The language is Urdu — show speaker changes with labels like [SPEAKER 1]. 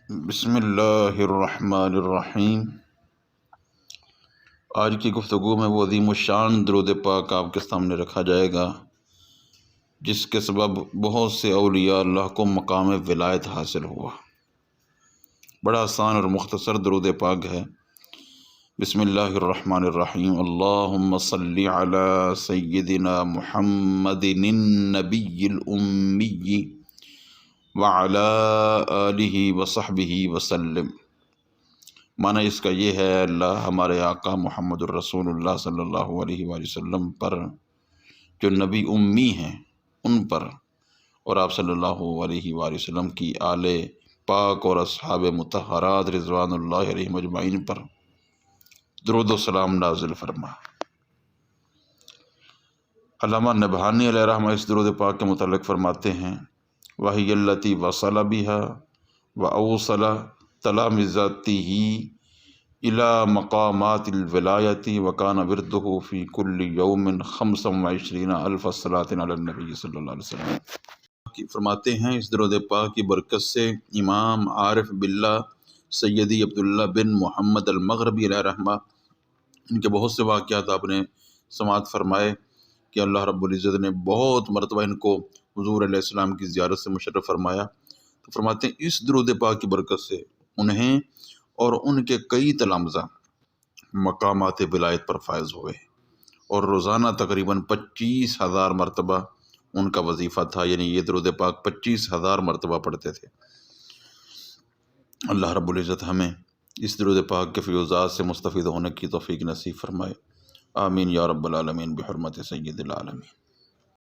[SPEAKER 1] بسم اللہ الرحمن الرحیم۔ آج کی گفتگو میں وہ عظیم الشان درود پاک آپ کے سامنے رکھا جائے گا جس کے سبب بہت سے اولیاء اللہ کو مقام ولایت حاصل ہوا۔ بڑا آسان اور مختصر درود پاک ہے۔ بسم اللہ الرحمن الرحیم۔ اللہم صلی علی سیدنا محمد النبی الامی وعلی آلہ وصحبہ وسلم۔ معنی اس کا یہ ہے، اللہ ہمارے آقا محمد الرسول اللہ صلی اللہ علیہ وآلہ وسلم پر، جو نبی امی ہیں ان پر، اور آپ صلی اللہ علیہ وآلہ وسلم کی آل پاک اور اصحاب مطہرات رضوان اللہ علیہم اجمعین پر درود و سلام نازل فرما۔ علامہ نبہانی علیہ رحمہ اس درود پاک کے متعلق فرماتے ہیں، وَهِيَ الَّتِي وَصَلَ بِهَا وَأَوْصَلَ تَلَامِذَتِهِ إِلَى مَقَامَاتِ الْوِلَایَةِ وَكَانَ وِرْدُهُ فِي كُلِّ يَوْمٍ 25,000 صلاۃ علی النبی صلی اللہ علیہ وسلم۔ فرماتے ہیں اس درود پاک کی برکت سے امام عارف باللہ سیدی عبداللہ بن محمد المغربی علیہ رحمہ، ان کے بہت سے واقعات آپ نے سماعت فرمائے کہ اللہ رب العزت نے بہت مرتبہ ان کو حضور علیہ السلام کی زیارت سے مشرف فرمایا۔ تو فرماتے ہیں اس درود پاک کی برکت سے انہیں اور ان کے کئی تلامذہ مقامات ولایت پر فائز ہوئے، اور روزانہ تقریباً 25,000 مرتبہ ان کا وظیفہ تھا، یعنی یہ درود پاک 25,000 مرتبہ پڑھتے تھے۔ اللہ رب العزت ہمیں اس درود پاک کے فیوزات سے مستفید ہونے کی توفیق نصیب فرمائے، آمین یا رب العالمین، بحرمت سید العالمین۔